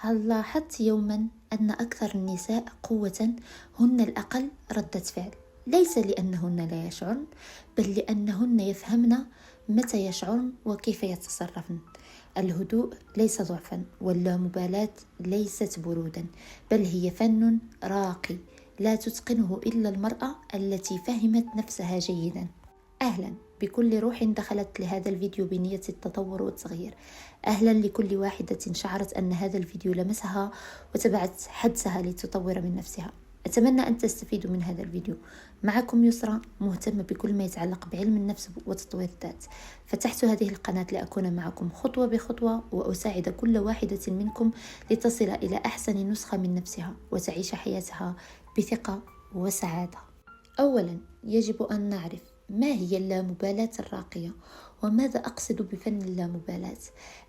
هل لاحظت يوما أن أكثر النساء قوة هن الأقل ردة فعل؟ ليس لأنهن لا يشعرن، بل لأنهن يفهمن متى يشعرن وكيف يتصرفن. الهدوء ليس ضعفا، واللامبالاة ليست برودا، بل هي فن راقي لا تتقنه إلا المرأة التي فهمت نفسها جيدا. أهلا بكل روح دخلت لهذا الفيديو بنية التطور والتغيير. أهلا لكل واحدة شعرت أن هذا الفيديو لمسها وتبعت حدسها لتطور من نفسها. أتمنى أن تستفيدوا من هذا الفيديو. معكم يسرى، مهتمة بكل ما يتعلق بعلم النفس وتطوير الذات. فتحت هذه القناة لأكون معكم خطوة بخطوة وأساعد كل واحدة منكم لتصل إلى أحسن نسخة من نفسها وتعيش حياتها بثقة وسعادة. أولا، يجب أن نعرف ما هي اللامبالاة الراقية وماذا أقصد بفن اللامبالاة.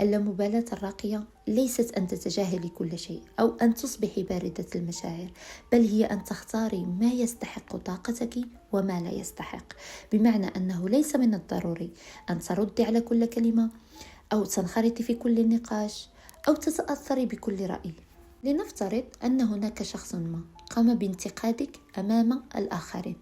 اللامبالاة الراقية ليست أن تتجاهلي كل شيء أو أن تصبحي باردة المشاعر، بل هي أن تختاري ما يستحق طاقتك وما لا يستحق، بمعنى أنه ليس من الضروري أن تردي على كل كلمة أو تنخرطي في كل نقاش أو تتأثري بكل رأي. لنفترض أن هناك شخص ما قام بانتقادك أمام الآخرين.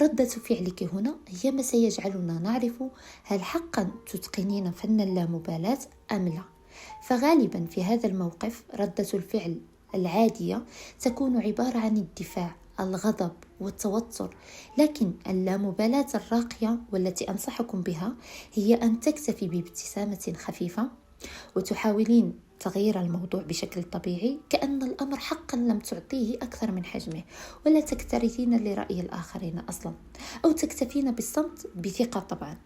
ردة فعلك هنا هي ما سيجعلنا نعرف هل حقا تتقنين فن اللامبالاة أم لا. فغالبا في هذا الموقف ردة الفعل العادية تكون عبارة عن الدفاع، الغضب والتوتر، لكن اللامبالاة الراقية والتي أنصحكم بها هي أن تكتفي بابتسامة خفيفة وتحاولين تغيير الموضوع بشكل طبيعي، كأن الأمر حقا لم تعطيه أكثر من حجمه، ولا تكترثين لرأي الآخرين أصلا، أو تكتفين بالصمت بثقة طبعا،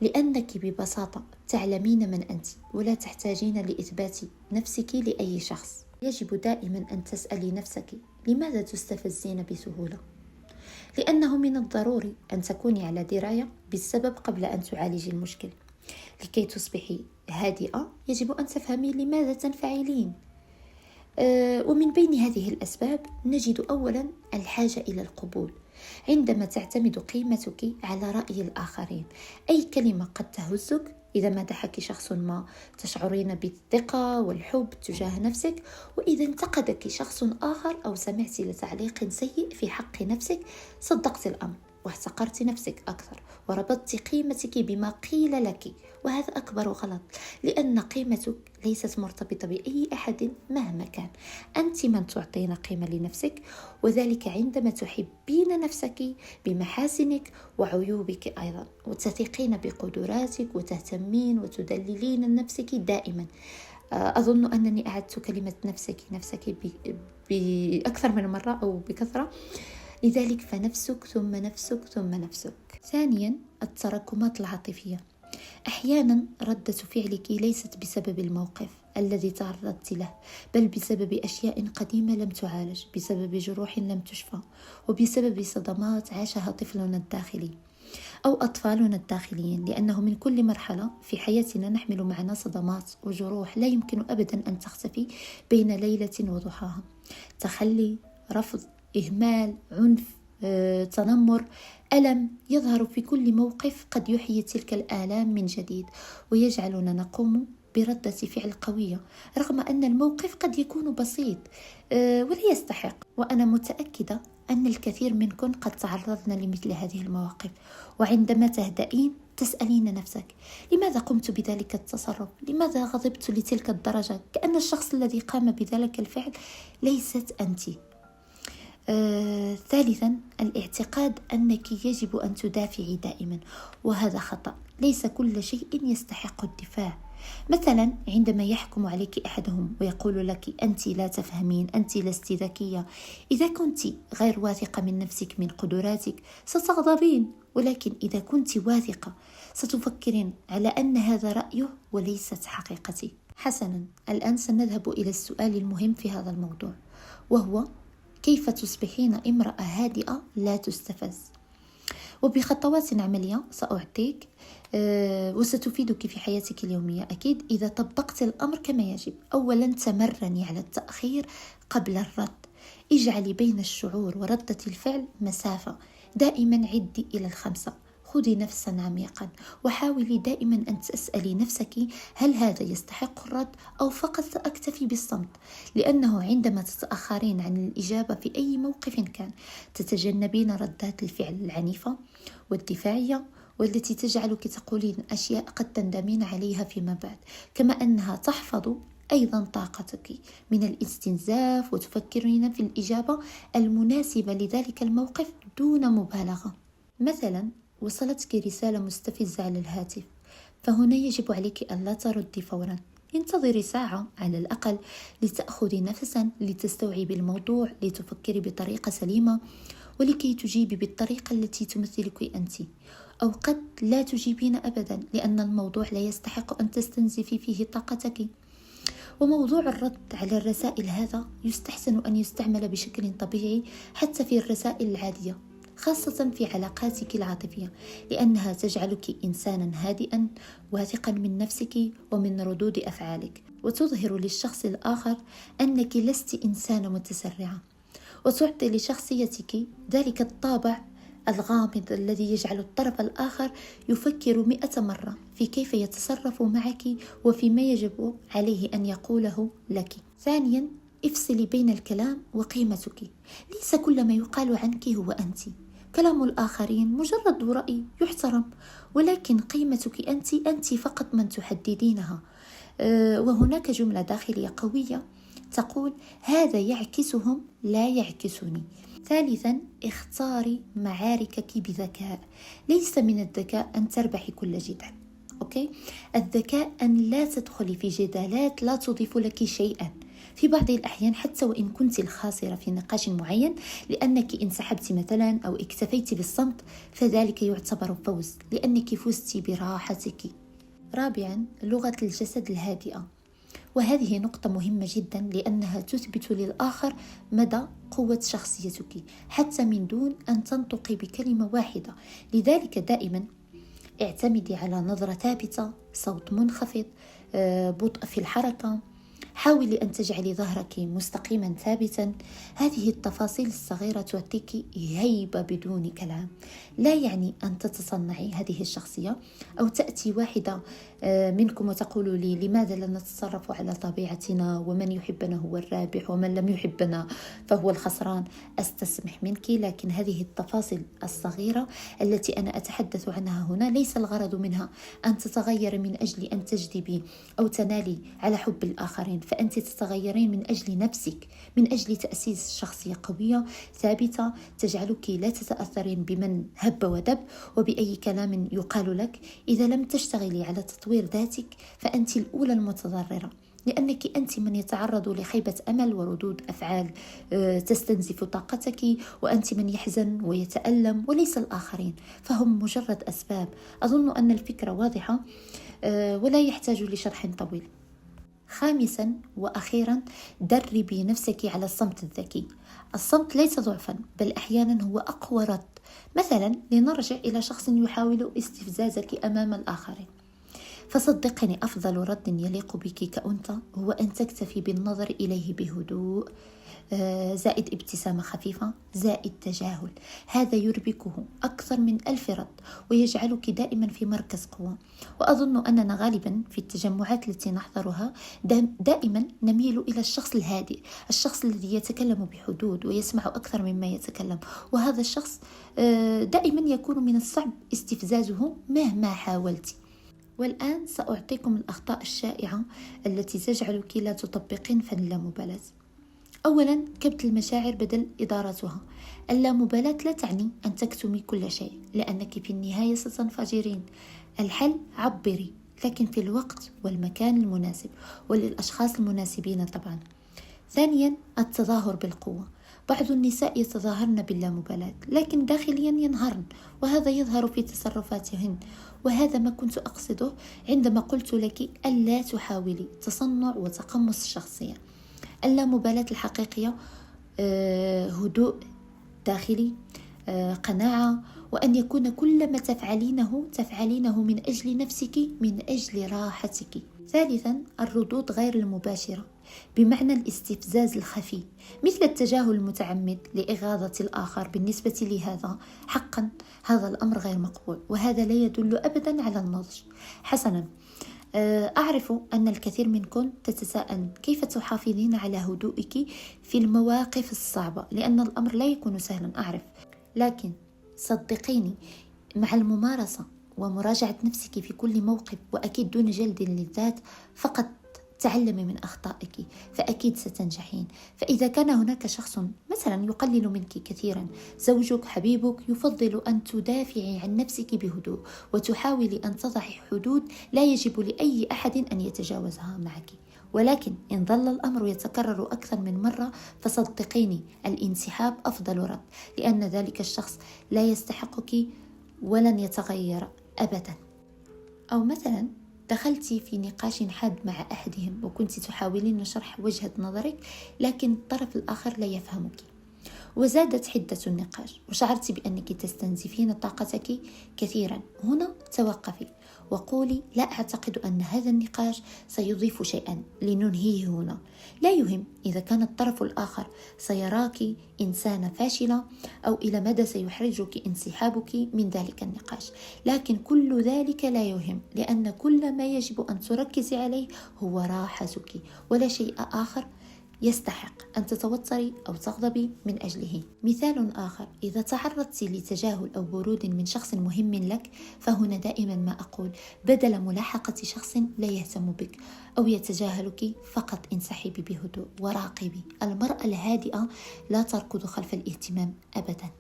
لأنك ببساطة تعلمين من أنت ولا تحتاجين لإثبات نفسك لأي شخص. يجب دائما أن تسألي نفسك لماذا تستفزين بسهولة؟ لأنه من الضروري أن تكوني على دراية بالسبب قبل أن تعالجي المشكل. لكي تصبحي هادئة يجب أن تفهمي لماذا تنفعلين. ومن بين هذه الأسباب نجد أولا الحاجة إلى القبول. عندما تعتمد قيمتك على رأي الآخرين، أي كلمة قد تهزك. إذا مدحك شخص ما تشعرين بالثقة والحب تجاه نفسك، وإذا انتقدك شخص آخر أو سمعت لتعليق سيء في حق نفسك صدقت الأمر واحتقرت نفسك أكثر وربطت قيمتك بما قيل لك، وهذا أكبر غلط، لأن قيمتك ليست مرتبطة بأي أحد مهما كان. أنت من تعطين قيمة لنفسك، وذلك عندما تحبين نفسك بمحاسنك وعيوبك أيضا، وتثقين بقدراتك وتهتمين وتدللين نفسك دائما. أظن أنني أعدت كلمة نفسك بأكثر من مرة أو بكثرة، لذلك فنفسك ثم نفسك ثم نفسك. ثانيا، التراكمات العاطفية. أحيانا ردة فعلك ليست بسبب الموقف الذي تعرضت له، بل بسبب أشياء قديمة لم تعالج، بسبب جروح لم تشفى، وبسبب صدمات عاشها طفلنا الداخلي أو أطفالنا الداخليين، لأنه من كل مرحلة في حياتنا نحمل معنا صدمات وجروح لا يمكن أبدا أن تختفي بين ليلة وضحاها. تخلي، رفض، إهمال، عنف، تنمر، ألم يظهر في كل موقف قد يحيي تلك الآلام من جديد ويجعلنا نقوم بردة فعل قوية رغم أن الموقف قد يكون بسيط ولا يستحق. وأنا متأكدة أن الكثير منكم قد تعرضن لمثل هذه المواقف، وعندما تهدئين تسألين نفسك لماذا قمت بذلك التصرف؟ لماذا غضبت لتلك الدرجة؟ كأن الشخص الذي قام بذلك الفعل ليست أنت. ثالثا، الاعتقاد أنك يجب أن تدافعي دائما، وهذا خطأ. ليس كل شيء يستحق الدفاع. مثلا عندما يحكم عليك أحدهم ويقول لك أنت لا تفهمين، أنت لست ذكية، إذا كنت غير واثقة من نفسك من قدراتك ستغضبين، ولكن إذا كنت واثقة ستفكرين على أن هذا رأيه وليست حقيقتي. حسنا، الآن سنذهب إلى السؤال المهم في هذا الموضوع، وهو كيف تصبحين امرأة هادئة لا تستفز؟ وبخطوات عملية سأعطيك وستفيدك في حياتك اليومية أكيد إذا طبقت الأمر كما يجب. أولا، تمرني على التأخير قبل الرد. اجعلي بين الشعور وردة الفعل مسافة. دائما عدي إلى 5، خذي نفسا عميقا وحاولي دائما أن تسألي نفسك هل هذا يستحق الرد أو فقط سأكتفي بالصمت، لأنه عندما تتأخرين عن الإجابة في أي موقف كان تتجنبين ردات الفعل العنيفة والدفاعية والتي تجعلك تقولين أشياء قد تندمين عليها فيما بعد، كما أنها تحفظ أيضا طاقتك من الاستنزاف وتفكرين في الإجابة المناسبة لذلك الموقف دون مبالغة. مثلا وصلتك رسالة مستفزة على الهاتف، فهنا يجب عليك أن لا تردي فورا، انتظري ساعة على الأقل لتأخذي نفسا لتستوعبي الموضوع، لتفكري بطريقة سليمة ولكي تجيبي بالطريقة التي تمثلك أنت، أو قد لا تجيبين أبدا لأن الموضوع لا يستحق أن تستنزفي فيه طاقتك. وموضوع الرد على الرسائل هذا يستحسن أن يستعمل بشكل طبيعي حتى في الرسائل العادية، خاصة في علاقاتك العاطفية، لأنها تجعلك إنسانا هادئا واثقا من نفسك ومن ردود أفعالك، وتظهر للشخص الآخر أنك لست إنسانة متسرعة، وتعطي لشخصيتك ذلك الطابع الغامض الذي يجعل الطرف الآخر يفكر 100 مرة في كيف يتصرف معك وفيما يجب عليه أن يقوله لك. ثانيا، افصلي بين الكلام وقيمتك. ليس كل ما يقال عنك هو أنت، كلام الآخرين مجرد رأي يحترم، ولكن قيمتك أنت فقط من تحددينها. وهناك جملة داخلية قوية تقول هذا يعكسهم لا يعكسني. ثالثا، اختاري معاركك بذكاء. ليس من الذكاء أن تربحي كل جدال، الذكاء أن لا تدخلي في جدالات لا تضيف لك شيئا في بعض الأحيان، حتى وإن كنت الخاسرة في نقاش معين، لأنك انسحبت مثلا أو اكتفيت بالصمت فذلك يعتبر فوز لأنك فزت براحتك. رابعا، لغة الجسد الهادئة، وهذه نقطة مهمة جدا لأنها تثبت للآخر مدى قوة شخصيتك حتى من دون أن تنطقي بكلمة واحدة. لذلك دائما اعتمدي على نظرة ثابتة، صوت منخفض، بطء في الحركة، حاولي أن تجعلي ظهرك مستقيما ثابتا. هذه التفاصيل الصغيرة تعطيك هيبة بدون كلام. لا يعني أن تتصنعي هذه الشخصية أو تأتي واحدة منكم وتقول لي لماذا لا نتصرف على طبيعتنا، ومن يحبنا هو الرابح ومن لم يحبنا فهو الخسران. أستسمح منك، لكن هذه التفاصيل الصغيرة التي أنا أتحدث عنها هنا ليس الغرض منها أن تتغير من أجل أن تجذبي أو تنالي على حب الآخرين، فأنت تتغيرين من أجل نفسك، من أجل تأسيس شخصية قوية ثابتة تجعلك لا تتأثرين بمن هب ودب وبأي كلام يقال لك. إذا لم تشتغلي على تطوير ذاتك فأنت الأولى المتضررة، لأنك أنت من يتعرض لخيبة أمل وردود أفعال تستنزف طاقتك، وأنت من يحزن ويتألم وليس الآخرين، فهم مجرد أسباب. أظن أن الفكرة واضحة ولا يحتاج لشرح طويل. خامسا وأخيرا، دربي نفسك على الصمت الذكي. الصمت ليس ضعفا، بل أحيانا هو أقوى رد. مثلا لنرجع إلى شخص يحاول استفزازك أمام الآخرين، فصدقني أفضل رد يليق بك كأنثى هو أن تكتفي بالنظر إليه بهدوء، زائد ابتسامة خفيفة، زائد تجاهل. هذا يربكه أكثر من 1000 رد ويجعلك دائما في مركز قوة. وأظن أننا غالبا في التجمعات التي نحضرها دائما نميل إلى الشخص الهادئ، الشخص الذي يتكلم بحدود ويسمع أكثر مما يتكلم، وهذا الشخص دائما يكون من الصعب استفزازه مهما حاولت. والآن سأعطيكم الأخطاء الشائعة التي تجعلك لا تطبقين فن اللامبالاة. أولا، كبت المشاعر بدل إدارتها. اللامبالاة لا تعني أن تكتمي كل شيء، لأنك في النهاية ستنفجرين. الحل عبري، لكن في الوقت والمكان المناسب وللأشخاص المناسبين طبعا. ثانيا، التظاهر بالقوة. بعض النساء يتظاهرن باللامبالاة لكن داخليا ينهارن، وهذا يظهر في تصرفاتهن، وهذا ما كنت أقصده عندما قلت لك ألا تحاولي تصنع وتقمص الشخصية. اللامبالاة الحقيقية هدوء داخلي، قناعة، وأن يكون كل ما تفعلينه من أجل نفسك، من أجل راحتك. ثالثا، الردود غير المباشرة. بمعنى الاستفزاز الخفي، مثل التجاهل المتعمد لإغاظة الآخر. بالنسبة لهذا حقا هذا الأمر غير مقبول، وهذا لا يدل أبدا على النضج. حسنا، أعرف أن الكثير منكم تتساءل كيف تحافظين على هدوئك في المواقف الصعبة، لأن الأمر لا يكون سهلا أعرف، لكن صدقيني مع الممارسة ومراجعة نفسك في كل موقف، وأكيد دون جلد للذات، فقط تعلمي من أخطائك فأكيد ستنجحين. فإذا كان هناك شخص مثلا يقلل منك كثيرا، زوجك، حبيبك، يفضل أن تدافعي عن نفسك بهدوء وتحاولي أن تضعي حدود لا يجب لأي أحد أن يتجاوزها معك. ولكن إن ظل الأمر يتكرر أكثر من مرة فصدقيني الانسحاب أفضل رد، لأن ذلك الشخص لا يستحقك ولن يتغير أبدا. أو مثلا دخلتي في نقاش حاد مع أحدهم وكنت تحاولين شرح وجهة نظرك، لكن الطرف الآخر لا يفهمك، وزادت حدة النقاش وشعرت بأنك تستنزفين طاقتك كثيرا. هنا توقفي وقولي لا أعتقد أن هذا النقاش سيضيف شيئا، لننهيه هنا. لا يهم إذا كان الطرف الآخر سيراك إنسانة فاشلة أو إلى مدى سيحرجك انسحابك من ذلك النقاش، لكن كل ذلك لا يهم، لأن كل ما يجب أن تركزي عليه هو راحتك ولا شيء آخر يستحق أن تتوتري أو تغضبي من أجله. مثال آخر، إذا تعرضت لتجاهل أو برود من شخص مهم لك، فهنا دائما ما أقول بدل ملاحقة شخص لا يهتم بك أو يتجاهلك، فقط انسحبي بهدوء وراقبي. المرأة الهادئة لا تركض خلف الاهتمام أبدا.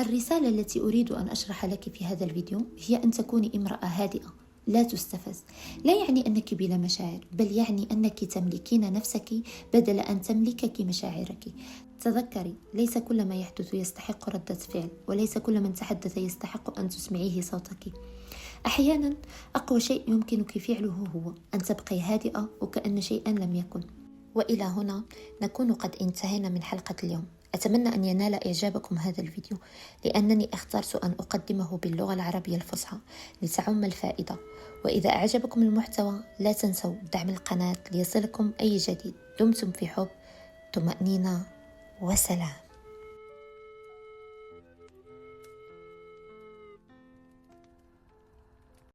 الرسالة التي أريد أن أشرح لك في هذا الفيديو هي أن تكوني امرأة هادئة لا تستفز. لا يعني أنك بلا مشاعر، بل يعني أنك تملكين نفسك بدل أن تملكك مشاعرك. تذكري، ليس كل ما يحدث يستحق ردة فعل، وليس كل من تحدث يستحق أن تسمعيه صوتك. أحيانا أقوى شيء يمكنك فعله هو أن تبقي هادئة وكأن شيئا لم يكن. وإلى هنا نكون قد انتهينا من حلقة اليوم. أتمنى أن ينال إعجابكم هذا الفيديو، لأنني اخترت أن أقدمه باللغة العربية الفصحى لتعم الفائدة. وإذا أعجبكم المحتوى لا تنسوا دعم القناة ليصلكم أي جديد. دمتم في حب، طمأنينة، وسلام.